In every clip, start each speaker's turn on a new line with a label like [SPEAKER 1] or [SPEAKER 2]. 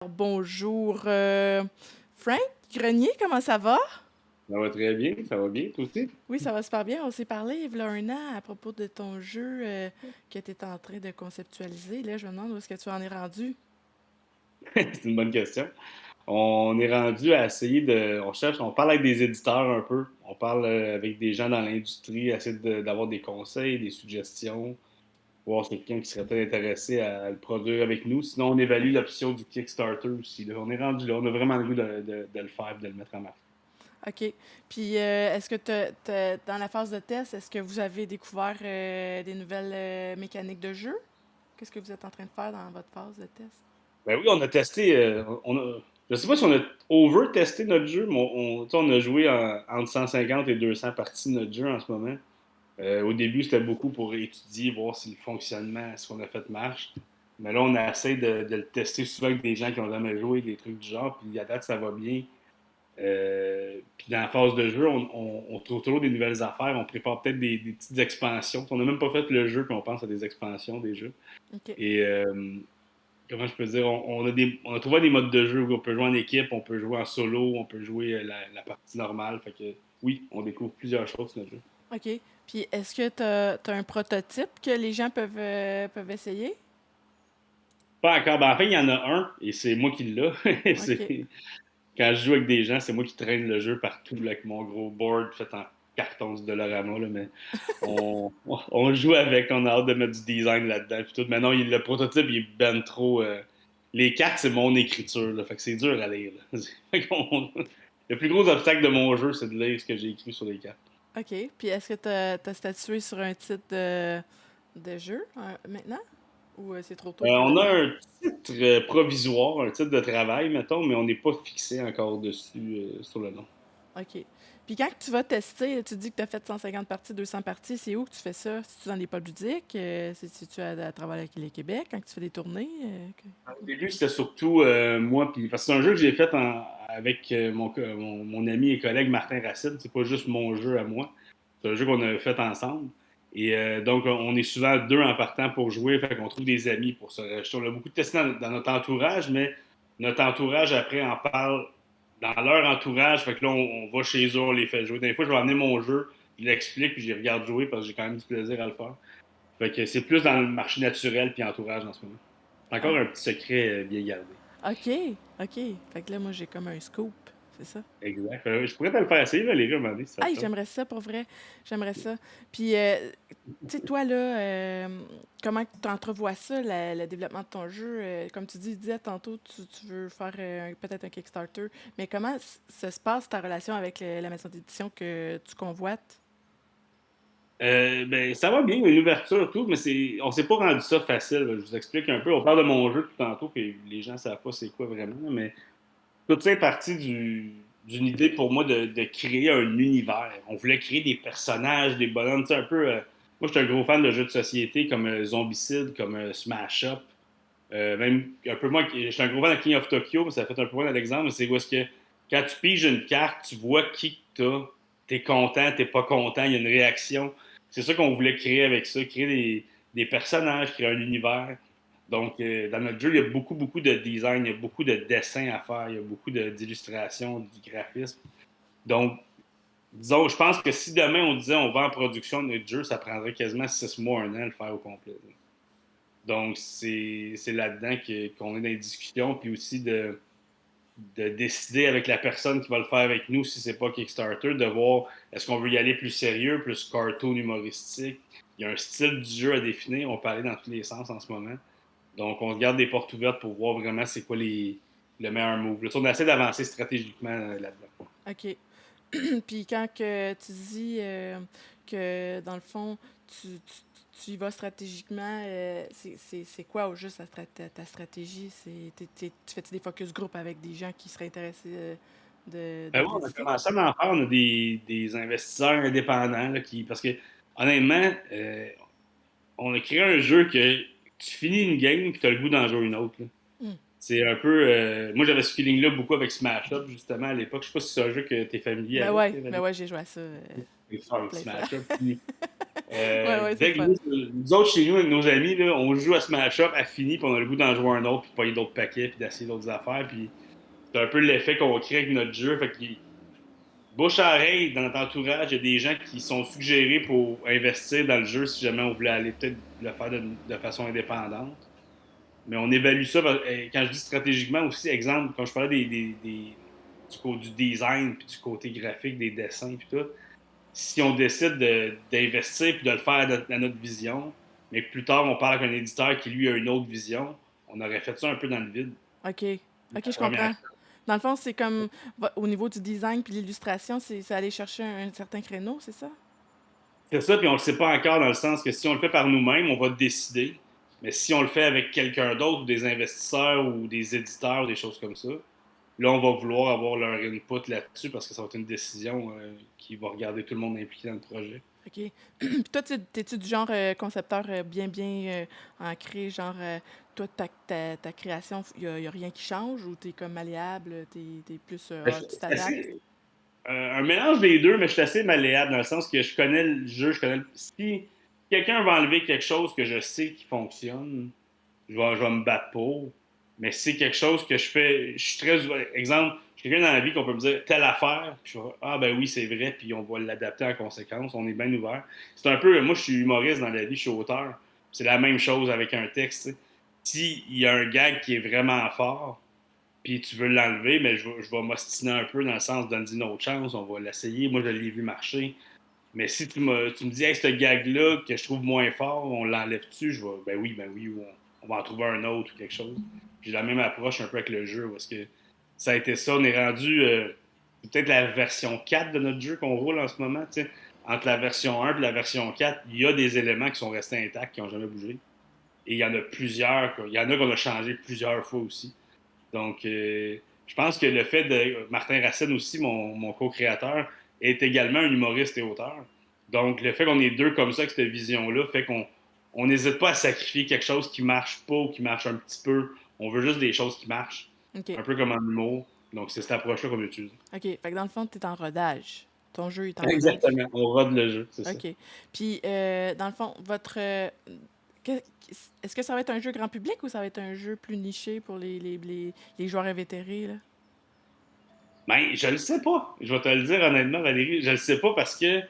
[SPEAKER 1] Bonjour, Frank Grenier, comment ça va?
[SPEAKER 2] Ça va très bien, ça va bien, toi aussi?
[SPEAKER 1] Oui, ça va super bien. On s'est parlé il y a un an à propos de ton jeu que tu étais en train de conceptualiser. Là, je me demande où est-ce que tu en es rendu.
[SPEAKER 2] C'est une bonne question. On est rendu à essayer on parle avec des éditeurs un peu, on parle avec des gens dans l'industrie, essayer d'avoir des conseils, des suggestions, voir si quelqu'un qui serait peut-être intéressé à le produire avec nous. Sinon, on évalue l'option du Kickstarter aussi, là. On est rendu là, on a vraiment le goût de le faire, de le mettre en marche.
[SPEAKER 1] OK. Puis, est-ce que dans la phase de test, est-ce que vous avez découvert des nouvelles mécaniques de jeu? Qu'est-ce que vous êtes en train de faire dans votre phase de test?
[SPEAKER 2] Ben oui, on a testé. Je sais pas si on a over-testé notre jeu, mais tu sais, on a joué entre 150 et 200 parties de notre jeu en ce moment. Au début, c'était beaucoup pour étudier, voir si le fonctionnement, ce qu'on a fait marche. Mais là, on essaie de le tester souvent avec des gens qui ont jamais joué, des trucs du genre, puis à date, ça va bien. Puis dans la phase de jeu, on trouve toujours des nouvelles affaires, on prépare peut-être des petites expansions. On n'a même pas fait le jeu, puis on pense à des expansions des jeux.
[SPEAKER 1] OK.
[SPEAKER 2] Et comment je peux dire, on a trouvé des modes de jeu où on peut jouer en équipe, on peut jouer en solo, on peut jouer la partie normale. Fait que oui, on découvre plusieurs choses sur notre jeu.
[SPEAKER 1] OK. Puis, est-ce que tu as un prototype que les gens peuvent essayer?
[SPEAKER 2] Pas encore. Ben, en fait, il y en a un, et c'est moi qui l'ai.
[SPEAKER 1] OK.
[SPEAKER 2] Quand je joue avec des gens, c'est moi qui traîne le jeu partout là, avec mon gros board fait en carton du Dollarama. Là, mais on joue avec, on a hâte de mettre du design là-dedans. Puis tout. Mais non, le prototype, il est ben trop. Les cartes, c'est mon écriture. Là, fait que c'est dur à lire. Là. Fait le plus gros obstacle de mon jeu, c'est de lire ce que j'ai écrit sur les cartes.
[SPEAKER 1] OK. Puis est-ce que tu as statué sur un titre de jeu maintenant? Ou c'est trop tôt pour le
[SPEAKER 2] On a
[SPEAKER 1] dire?
[SPEAKER 2] un titre provisoire, un titre de travail, mettons, mais on n'est pas fixé encore dessus sur le nom.
[SPEAKER 1] OK. Puis quand tu vas tester, tu dis que tu as fait 150 parties, 200 parties, c'est où que tu fais ça? C'est-tu dans les pubs ludiques? C'est-tu à travers le Québec quand tu fais des tournées?
[SPEAKER 2] Au début, c'était surtout moi, puis parce que c'est un jeu que j'ai fait avec mon ami et collègue Martin Racine. C'est pas juste mon jeu à moi. C'est un jeu qu'on a fait ensemble. Et donc, on est souvent deux en partant pour jouer. Fait qu'on trouve des amis pour se rajouter. On a beaucoup testé dans notre entourage, mais notre entourage, après, en parle dans leur entourage. Fait que là, on va chez eux, on les fait jouer. Des fois, je vais amener mon jeu, je l'explique, puis je les regarde jouer parce que j'ai quand même du plaisir à le faire. Fait que c'est plus dans le marché naturel puis entourage en ce moment. C'est encore
[SPEAKER 1] Ah,
[SPEAKER 2] un petit secret bien gardé.
[SPEAKER 1] OK. OK. Fait que là, moi, j'ai comme un scoop. C'est ça?
[SPEAKER 2] Exact. Je pourrais te le faire essayer, Valérie, à un moment donné, si ça te
[SPEAKER 1] Hey,
[SPEAKER 2] tente.
[SPEAKER 1] j'aimerais ça pour vrai. J'aimerais ça. Puis, tu sais, toi, là, comment tu entrevois ça, le développement de ton jeu? Comme tu disais tantôt, tu veux faire peut-être un Kickstarter, mais comment se passe ta relation avec la maison d'édition que tu convoites?
[SPEAKER 2] Ben, ça va bien, une ouverture, tout, mais on s'est pas rendu ça facile. Là. Je vous explique un peu. On parle de mon jeu tout tantôt, puis les gens savent pas c'est quoi vraiment, mais tout ça est parti d'une idée pour moi de créer un univers. On voulait créer des personnages, des bonhommes, tu sais, un peu. Moi, je suis un gros fan de jeux de société comme Zombicide, comme Smash Up. Même un peu moi, je suis un gros fan de King of Tokyo, mais ça fait un peu moins l'exemple, mais c'est où est-ce que quand tu piges une carte, tu vois qui que t'as, t'es content, t'es pas content, il y a une réaction. C'est ça qu'on voulait créer avec ça, créer des personnages, créer un univers. Donc, dans notre jeu, il y a beaucoup, beaucoup de design, il y a beaucoup de dessins à faire, il y a beaucoup d'illustrations, du graphisme. Donc, disons, je pense que si demain on disait on va en production de notre jeu, ça prendrait quasiment 6 mois, un an à le faire au complet. Donc, c'est là-dedans qu'on est dans les discussions, puis aussi de décider avec la personne qui va le faire avec nous, si c'est pas Kickstarter, de voir est-ce qu'on veut y aller plus sérieux, plus cartoon humoristique. Il y a un style du jeu à définir, on peut aller dans tous les sens en ce moment. Donc, on se garde des portes ouvertes pour voir vraiment c'est quoi le meilleur move. Là, on essaie d'avancer stratégiquement là-dedans.
[SPEAKER 1] OK. Puis quand que tu dis que, dans le fond, tu y vas stratégiquement, c'est quoi au juste ta stratégie? Tu fais des focus group avec des gens qui seraient intéressés de
[SPEAKER 2] Oui, on a
[SPEAKER 1] l'éditer?
[SPEAKER 2] commencé à en faire. On a des investisseurs indépendants là, parce que, honnêtement, on a créé un jeu que tu finis une game et tu as le goût d'en jouer une autre. Là.
[SPEAKER 1] Hmm.
[SPEAKER 2] C'est un peu. Moi, j'avais ce feeling-là beaucoup avec Smash Up, justement, à l'époque. Je sais pas si c'est un jeu que tu es familier avec,
[SPEAKER 1] Ben
[SPEAKER 2] Valérie.
[SPEAKER 1] ouais, j'ai joué à ça
[SPEAKER 2] C'est fun,
[SPEAKER 1] plein de fois.
[SPEAKER 2] Smash Up.
[SPEAKER 1] Ouais, ouais, c'est le
[SPEAKER 2] Dès que
[SPEAKER 1] fun.
[SPEAKER 2] nous autres, chez nous, avec nos amis, là, on joue à Smash Up à fini, puis on a le goût d'en jouer un autre, puis de pogner d'autres paquets, puis d'essayer d'autres affaires. Puis c'est un peu l'effet qu'on crée avec notre jeu. Fait que bouche à oreille, dans notre entourage, il y a des gens qui sont suggérés pour investir dans le jeu si jamais on voulait aller peut-être le faire de façon indépendante. Mais on évalue ça, quand je dis stratégiquement aussi, exemple, quand je parlais du design, puis du côté graphique, des dessins, puis tout, si on décide d'investir puis de le faire à notre vision, mais que plus tard on parle avec un éditeur qui lui a une autre vision, on aurait fait ça un peu dans le vide.
[SPEAKER 1] OK. OK,
[SPEAKER 2] La
[SPEAKER 1] je
[SPEAKER 2] première.
[SPEAKER 1] comprends. Dans le fond, c'est comme au niveau du design puis l'illustration, c'est aller chercher un certain créneau, c'est ça?
[SPEAKER 2] C'est ça, puis on le sait pas encore dans le sens que si on le fait par nous-mêmes, on va décider. Mais si on le fait avec quelqu'un d'autre, ou des investisseurs ou des éditeurs ou des choses comme ça, là, on va vouloir avoir leur input là-dessus parce que ça va être une décision qui va regarder tout le monde impliqué dans le projet.
[SPEAKER 1] OK. Puis toi, t'es-tu du genre concepteur bien ancré, genre, toi, ta création, y a rien qui change ou t'es comme malléable, t'es plus, tu t'adaptes?
[SPEAKER 2] Un mélange des deux, mais je suis assez malléable dans le sens que je connais le jeu, Si quelqu'un va enlever quelque chose que je sais qui fonctionne, je vais me battre pour. Mais si c'est quelque chose que je fais, je suis très. Exemple, je suis quelqu'un dans la vie qu'on peut me dire telle affaire, puis je vais, ah ben oui, c'est vrai, puis on va l'adapter en conséquence, on est bien ouvert. C'est un peu, moi je suis humoriste dans la vie, je suis auteur. C'est la même chose avec un texte. S'il y a un gag qui est vraiment fort, puis tu veux l'enlever, mais je vais m'ostiner un peu dans le sens de donner une autre chance, on va l'essayer. Moi, je l'ai vu marcher. Mais si tu me dis, hey, ce gag-là que je trouve moins fort, on l'enlève-tu, je vais, ben oui, ou on va en trouver un autre ou quelque chose. J'ai la même approche un peu avec le jeu, parce que ça a été ça. On est rendu, c'est peut-être la version 4 de notre jeu qu'on roule en ce moment. T'sais. Entre la version 1 et la version 4, il y a des éléments qui sont restés intacts, qui n'ont jamais bougé. Et il y en a plusieurs, il y en a qu'on a changé plusieurs fois aussi. Donc, je pense que le fait de. Martin Racine aussi, mon co-créateur, est également un humoriste et auteur. Donc, le fait qu'on ait deux comme ça, avec cette vision-là, fait qu'on n'hésite pas à sacrifier quelque chose qui marche pas ou qui marche un petit peu. On veut juste des choses qui marchent.
[SPEAKER 1] OK.
[SPEAKER 2] Un peu comme en humour. Donc, c'est cette approche-là qu'on utilise.
[SPEAKER 1] OK. Fait que dans le fond, t'es en rodage. Ton jeu est en rodage.
[SPEAKER 2] Exactement. On rode le jeu, c'est ça.
[SPEAKER 1] OK. Puis, dans le fond, que- est-ce que ça va être un jeu grand public ou ça va être un jeu plus niché pour les joueurs invétérés, là?
[SPEAKER 2] Ben, je le sais pas. Je vais te le dire honnêtement, Valérie. Je le sais pas parce que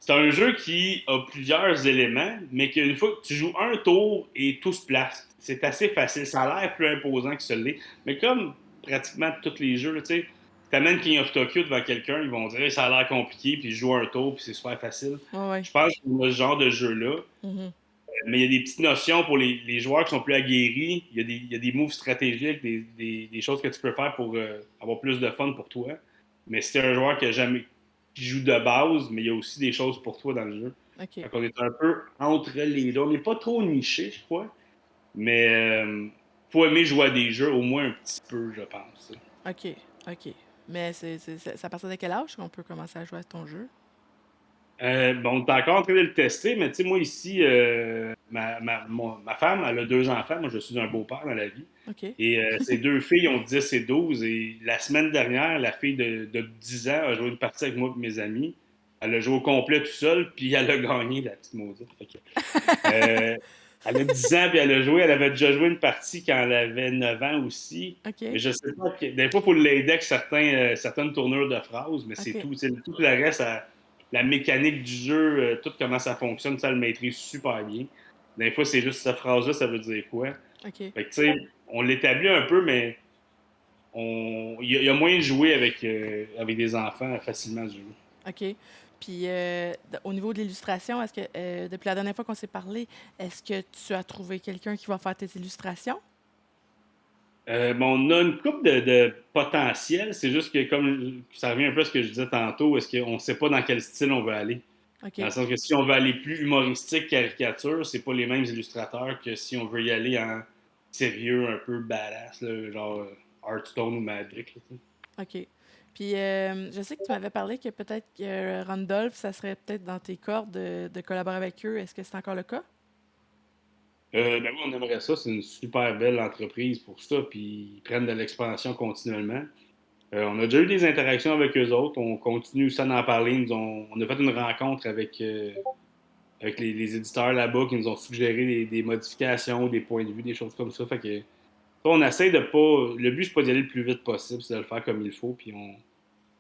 [SPEAKER 2] c'est un jeu qui a plusieurs éléments, mais qu'une fois que tu joues un tour et tout se place, c'est assez facile. Ça a l'air plus imposant que celui-là. Mais comme pratiquement tous les jeux, tu sais, tu amènes King of Tokyo devant quelqu'un, ils vont dire hey, ça a l'air compliqué, puis je joue un tour, puis c'est super facile.
[SPEAKER 1] Ouais, ouais.
[SPEAKER 2] Je pense qu'on a ce genre de jeu-là.
[SPEAKER 1] Mhm.
[SPEAKER 2] Mais il y a des petites notions pour les joueurs qui sont plus aguerris. Il y a des moves stratégiques, des choses que tu peux faire pour avoir plus de fun pour toi. Mais si tu es un joueur qui joue de base, mais il y a aussi des choses pour toi dans le jeu.
[SPEAKER 1] OK.
[SPEAKER 2] Donc on est un peu entre les deux. On n'est pas trop niché, je crois. Mais faut aimer jouer à des jeux au moins un petit peu, je pense.
[SPEAKER 1] OK. OK. Mais c'est à partir de quel âge qu'on peut commencer à jouer à ton jeu?
[SPEAKER 2] Bon, on est encore en train de le tester, mais tu sais, moi ici, ma femme, elle a deux enfants. Moi, je suis un beau-père dans la vie.
[SPEAKER 1] OK.
[SPEAKER 2] Et ses deux filles ont 10 et 12. Et la semaine dernière, la fille de 10 ans a joué une partie avec moi et mes amis. Elle a joué au complet tout seul, puis elle a gagné, la petite maudite. Euh, elle a 10 ans, puis elle a joué. Elle avait déjà joué une partie quand elle avait 9 ans aussi. Mais
[SPEAKER 1] OK.
[SPEAKER 2] je sais pas. Des fois, il faut l'aider avec certaines tournures de phrases, mais c'est
[SPEAKER 1] OK.
[SPEAKER 2] tout. Tout le reste, la mécanique du jeu, tout comment ça fonctionne, ça elle le maîtrise super bien. Des fois, c'est juste cette phrase-là, ça veut dire quoi.
[SPEAKER 1] OK.
[SPEAKER 2] Fait que, tu sais, on l'établit un peu, mais il y a moyen de jouer avec des enfants facilement ce jeu.
[SPEAKER 1] OK. Puis, au niveau de l'illustration, est-ce que, depuis la dernière fois qu'on s'est parlé, est-ce que tu as trouvé quelqu'un qui va faire tes illustrations?
[SPEAKER 2] Bon, on a une coupe de potentiel, c'est juste que comme ça revient un peu à ce que je disais tantôt, est-ce qu'on ne sait pas dans quel style on veut aller? Dans le
[SPEAKER 1] OK.
[SPEAKER 2] sens que si on veut aller plus humoristique, caricature, c'est pas les mêmes illustrateurs que si on veut y aller en sérieux, un peu badass, là, genre Hearthstone ou Magic. Là,
[SPEAKER 1] OK. Puis, je sais que tu m'avais parlé que peut-être que Randolph, ça serait peut-être dans tes cordes de collaborer avec eux. Est-ce que c'est encore le cas?
[SPEAKER 2] ben oui, on aimerait ça. C'est une super belle entreprise pour ça. Puis ils prennent de l'expansion continuellement. On a déjà eu des interactions avec eux autres. On continue ça d'en parler. On a fait une rencontre avec avec les éditeurs là-bas qui nous ont suggéré des modifications, des points de vue, des choses comme ça. Fait que on essaie de pas. Le but, c'est pas d'y aller le plus vite possible, c'est de le faire comme il faut. Puis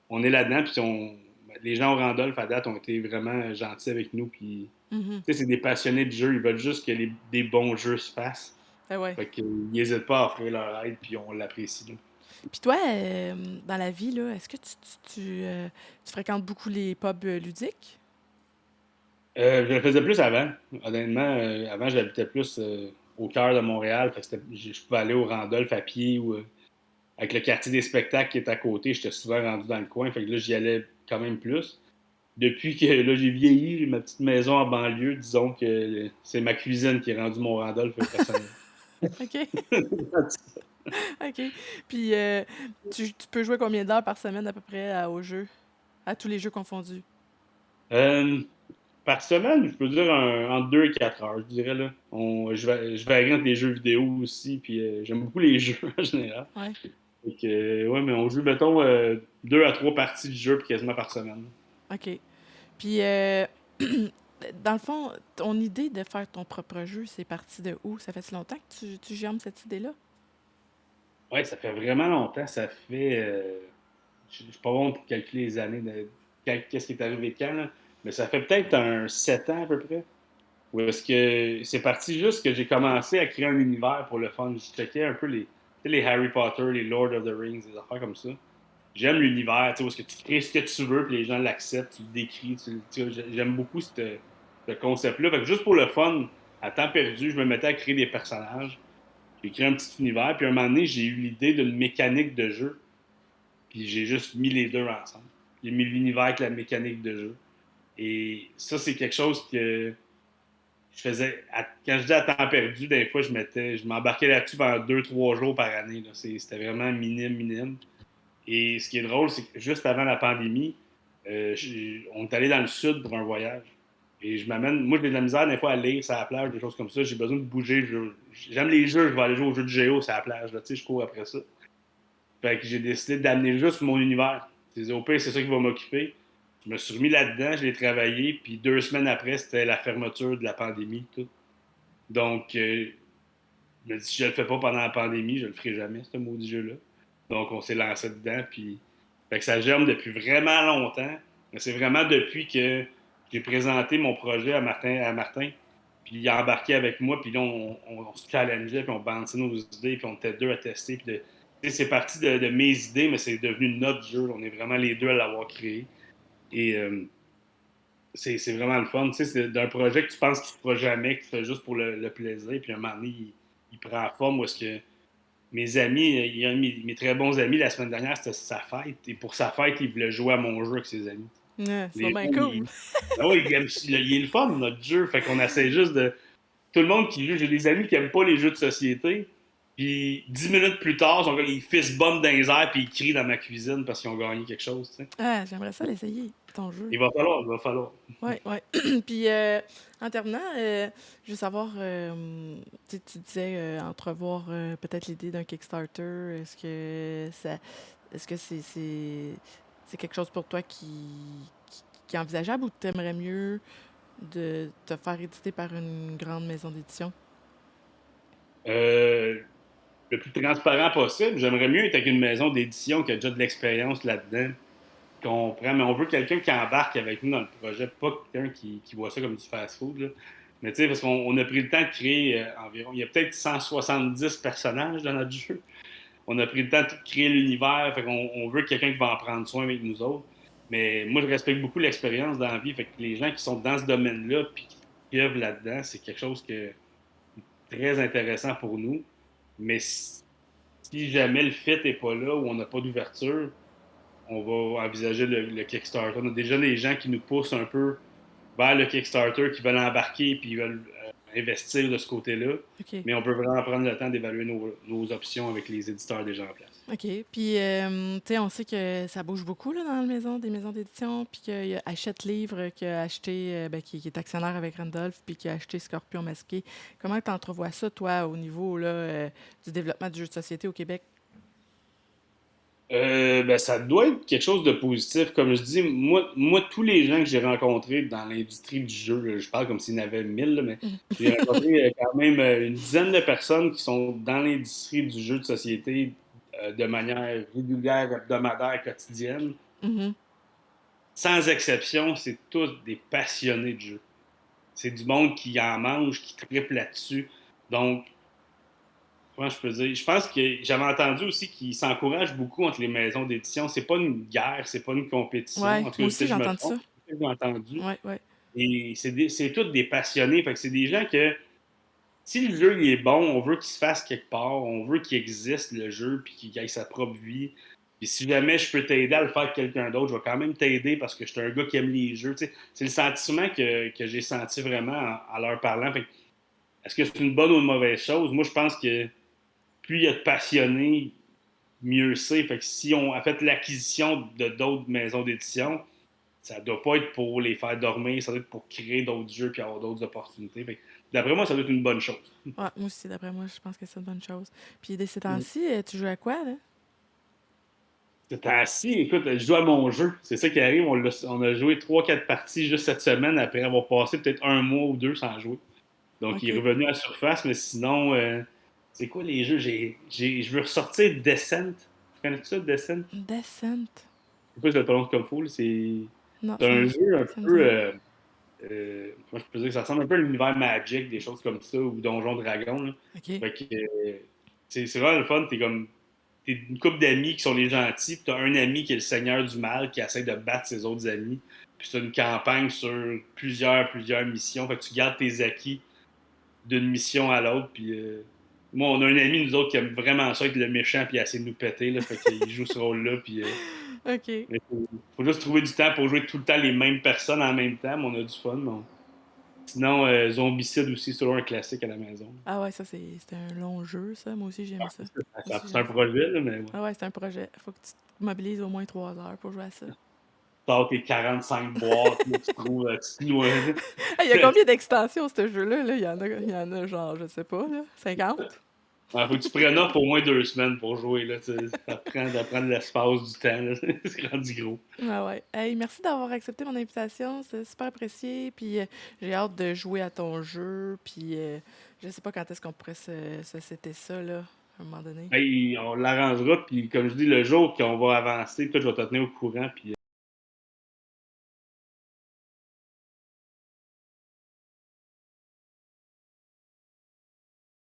[SPEAKER 2] on est là-dedans. Puis les gens au Randolph à date ont été vraiment gentils avec nous. Puis
[SPEAKER 1] Mhm.
[SPEAKER 2] c'est des passionnés de jeu. Ils veulent juste que des bons jeux se fassent.
[SPEAKER 1] Ah ouais.
[SPEAKER 2] Fait qu'ils n'hésitent pas à offrir leur aide. Puis on l'apprécie. Là.
[SPEAKER 1] Puis toi, dans la vie, là, est-ce que tu fréquentes beaucoup les pubs ludiques?
[SPEAKER 2] Je le faisais plus avant. Honnêtement, avant, j'habitais plus au cœur de Montréal. Fait que je pouvais aller au Randolph à pied ou avec le quartier des spectacles qui est à côté. J'étais souvent rendu dans le coin. Fait que là, j'y allais quand même plus. Depuis que là, j'ai vieilli, j'ai ma petite maison en banlieue, disons que c'est ma cuisine qui est rendue mon Randolph personnel.
[SPEAKER 1] OK. OK. Puis tu peux jouer combien d'heures par semaine à peu près au jeu? À tous les jeux confondus?
[SPEAKER 2] Euh, Par semaine, je peux dire entre 2 et 4 heures, je dirais. Là. Je varie entre les jeux vidéo aussi, puis j'aime beaucoup les jeux en général.
[SPEAKER 1] Ouais.
[SPEAKER 2] Fait que, ouais, mais on joue, mettons, 2 à 3 parties du jeu quasiment par semaine.
[SPEAKER 1] OK. Puis, dans le fond, ton idée de faire ton propre jeu, c'est parti de où? Ça fait si longtemps que tu germes cette idée-là?
[SPEAKER 2] Ouais, ça fait vraiment longtemps. Ça fait. Je suis pas bon pour calculer les années. Qu'est-ce qui est arrivé quand, là? Mais ça fait peut-être 7 ans à peu près. Ou est-ce que c'est parti juste que j'ai commencé à créer un univers pour le fun. Je checkais un peu tu sais, les Harry Potter, les Lord of the Rings, des affaires comme ça. J'aime l'univers, tu sais, où est-ce que tu crées ce que tu veux, puis les gens l'acceptent, tu le décris. J'aime beaucoup ce concept-là. Fait que juste pour le fun, à temps perdu, je me mettais à créer des personnages. J'ai créé un petit univers, puis à un moment donné, j'ai eu l'idée d'une mécanique de jeu, puis j'ai juste mis les deux ensemble. J'ai mis l'univers avec la mécanique de jeu. Et ça, c'est quelque chose que je faisais, quand je dis à temps perdu, des fois, je m'embarquais là-dessus pendant 2, 3 jours par année. Là. C'était vraiment minime, minime. Et ce qui est drôle, c'est que juste avant la pandémie, on est allé dans le sud pour un voyage. Et moi, j'ai de la misère des fois à lire sur la plage, des choses comme ça. J'ai besoin de bouger. J'aime les jeux, je vais aller jouer aux jeux de géo sur la plage. Là, tu sais, je cours après ça. Fait que j'ai décidé d'amener juste mon univers. Au pire, c'est ça qui va m'occuper. Je me suis remis là-dedans, je l'ai travaillé, puis 2 semaines après, c'était la fermeture de la pandémie. Tout. Donc, je me dis, si je le fais pas pendant la pandémie, je le ferai jamais, ce maudit jeu-là. Donc, on s'est lancé dedans, puis fait que ça germe depuis vraiment longtemps. Mais c'est vraiment depuis que j'ai présenté mon projet à Martin, puis il a embarqué avec moi, puis là, on se challengeait, puis on bandait nos idées, puis on était deux à tester. C'est parti de mes idées, mais c'est devenu notre jeu. On est vraiment les deux à l'avoir créé. Et c'est vraiment le fun. C'est d'un projet que tu penses qu'il ne se fera jamais, que tu fais juste pour le plaisir, puis à un moment donné, il prend forme où est-ce que mes amis, il y a un de mes très bons amis la semaine dernière, c'était sa fête. Et pour sa fête, il voulait jouer à mon jeu avec ses amis.
[SPEAKER 1] Ouais, c'est
[SPEAKER 2] Les
[SPEAKER 1] bien
[SPEAKER 2] gens,
[SPEAKER 1] cool.
[SPEAKER 2] ah oui, il est le fun, notre jeu. Fait qu'on essaie juste de. Tout le monde qui joue, j'ai des amis qui n'aiment pas les jeux de société. Puis 10 minutes plus tard, ils fist bump dans les airs puis ils crient dans ma cuisine parce qu'ils ont gagné quelque chose. Tu sais.
[SPEAKER 1] Ah, j'aimerais ça l'essayer, ton jeu.
[SPEAKER 2] Il va falloir.
[SPEAKER 1] Ouais, ouais. Puis, en terminant, je veux savoir, tu disais entrevoir peut-être l'idée d'un Kickstarter. Est-ce que c'est quelque chose pour toi qui est envisageable ou t'aimerais mieux de te faire éditer par une grande maison d'édition?
[SPEAKER 2] Euh, le plus transparent possible. J'aimerais mieux être avec une maison d'édition qui a déjà de l'expérience là-dedans. Comprend, mais on veut quelqu'un qui embarque avec nous dans le projet, pas quelqu'un qui voit ça comme du fast-food. Là. Mais tu sais, parce qu'on a pris le temps de créer environ, il y a peut-être 170 personnages dans notre jeu. On a pris le temps de créer l'univers, fait qu'on on veut quelqu'un qui va en prendre soin avec nous autres. Mais moi, je respecte beaucoup l'expérience dans la vie, fait que les gens qui sont dans ce domaine-là puis qui œuvrent là-dedans, c'est quelque chose qui est très intéressant pour nous. Mais si jamais le fit n'est pas là ou on n'a pas d'ouverture, on va envisager le Kickstarter. On a déjà des gens qui nous poussent un peu vers le Kickstarter, qui veulent embarquer et qui veulent investir de ce côté-là.
[SPEAKER 1] OK.
[SPEAKER 2] Mais on peut vraiment prendre le temps d'évaluer nos options avec les éditeurs déjà en place.
[SPEAKER 1] OK. Puis, tu sais, on sait que ça bouge beaucoup là, dans la maison, des maisons d'édition, puis qu'il y a Hachette Livre qui a acheté, qui est actionnaire avec Randolph, puis qui a acheté Scorpion Masqué. Comment tu entrevois ça, toi, au niveau là, du développement du jeu de société au Québec?
[SPEAKER 2] Ben, ça doit être quelque chose de positif. Comme je dis, moi tous les gens que j'ai rencontrés dans l'industrie du jeu, là, je parle comme s'il y en avait 1000, là, mais j'ai rencontré quand même une dizaine de personnes qui sont dans l'industrie du jeu de société de manière régulière, hebdomadaire, quotidienne.
[SPEAKER 1] Mhm.
[SPEAKER 2] Sans exception, c'est tous des passionnés de jeu. C'est du monde qui en mange, qui triple là-dessus. Donc, comment je peux dire? Je pense que j'avais entendu aussi qu'ils s'encouragent beaucoup entre les maisons d'édition. C'est pas une guerre, c'est pas une compétition.
[SPEAKER 1] Ouais,
[SPEAKER 2] En tout
[SPEAKER 1] moi
[SPEAKER 2] cas,
[SPEAKER 1] aussi,
[SPEAKER 2] peut-être
[SPEAKER 1] j'ai
[SPEAKER 2] que je me
[SPEAKER 1] entendu
[SPEAKER 2] trompe,
[SPEAKER 1] ça.
[SPEAKER 2] c'est ce que j'ai entendu.
[SPEAKER 1] Ouais, ouais.
[SPEAKER 2] Et c'est tous des passionnés. Fait que c'est des gens que si le jeu il est bon, on veut qu'il se fasse quelque part, on veut qu'il existe le jeu puis qu'il ait sa propre vie. Puis si jamais je peux t'aider à le faire avec quelqu'un d'autre, je vais quand même t'aider parce que je suis un gars qui aime les jeux. Tu sais, c'est le sentiment que j'ai senti vraiment en leur parlant. Fait que, est-ce que c'est une bonne ou une mauvaise chose? Moi, je pense que plus il y a de passionnés, mieux c'est. Fait que si on a fait l'acquisition de d'autres maisons d'édition, ça doit pas être pour les faire dormir, ça doit être pour créer d'autres jeux puis avoir d'autres opportunités. Fait que, d'après moi, ça doit être une bonne chose.
[SPEAKER 1] Ouais, moi aussi, d'après moi, je pense que c'est une bonne chose. Puis, de ces
[SPEAKER 2] Mm.
[SPEAKER 1] temps-ci, tu joues à quoi, là?
[SPEAKER 2] T'es assis, écoute, je joue à mon jeu. C'est ça qui arrive. On a joué 3 4 parties juste cette semaine après avoir passé peut-être un mois ou deux sans jouer. Donc, il est
[SPEAKER 1] OK.
[SPEAKER 2] revenu à la surface, mais sinon, c'est quoi les jeux? Je veux ressortir Descent. Tu connais ça, Descent?
[SPEAKER 1] Descent.
[SPEAKER 2] Je sais pas si je le prononce comme fou.
[SPEAKER 1] Non,
[SPEAKER 2] C'est un jeu un
[SPEAKER 1] ça me dit
[SPEAKER 2] peu.
[SPEAKER 1] rien.
[SPEAKER 2] Comment je peux dire? Ça ressemble un peu à l'univers Magic, des choses comme ça, ou Donjon Dragon. Là.
[SPEAKER 1] OK.
[SPEAKER 2] Fait que, c'est vraiment le fun. T'es une couple d'amis qui sont les gentils, puis t'as un ami qui est le seigneur du mal qui essaie de battre ses autres amis. Puis c'est une campagne sur plusieurs missions. Fait que tu gardes tes acquis d'une mission à l'autre. Puis moi, on a un ami, nous autres, qui aime vraiment ça, être le méchant, puis essayer de nous péter. Là, fait qu'il joue ce rôle-là. Puis
[SPEAKER 1] OK.
[SPEAKER 2] mais faut juste trouver du temps pour jouer tout le temps les mêmes personnes en même temps. Mais on a du fun. Sinon, Zombicide aussi, c'est toujours un classique à la maison.
[SPEAKER 1] Ah ouais, ça, c'était un long jeu, ça. Moi aussi, j'aime
[SPEAKER 2] Ah,
[SPEAKER 1] ça. Moi aussi,
[SPEAKER 2] c'est
[SPEAKER 1] j'aime
[SPEAKER 2] un
[SPEAKER 1] ça.
[SPEAKER 2] projet, là, mais ouais.
[SPEAKER 1] Ah ouais, c'est un projet. Faut que tu te mobilises au moins 3 heures pour jouer à ça.
[SPEAKER 2] T'as tes 45 boîtes, là, tu trouves, tu te noies.
[SPEAKER 1] Il y a combien d'extensions, ce jeu-là? Là? Il y en a genre, je sais pas, là, 50?
[SPEAKER 2] Il faut que tu prennes off au moins 2 semaines pour jouer. Là, ça prend de l'espace, du temps. Là. C'est rendu gros.
[SPEAKER 1] Ah ouais. Hey, merci d'avoir accepté mon invitation. C'est super apprécié. Puis j'ai hâte de jouer à ton jeu. Puis je sais pas quand est-ce qu'on pourrait se setter ça, là, à un moment donné.
[SPEAKER 2] Hey, on l'arrangera, puis comme je dis, le jour qu'on va avancer, toi, je vais te tenir au courant, puis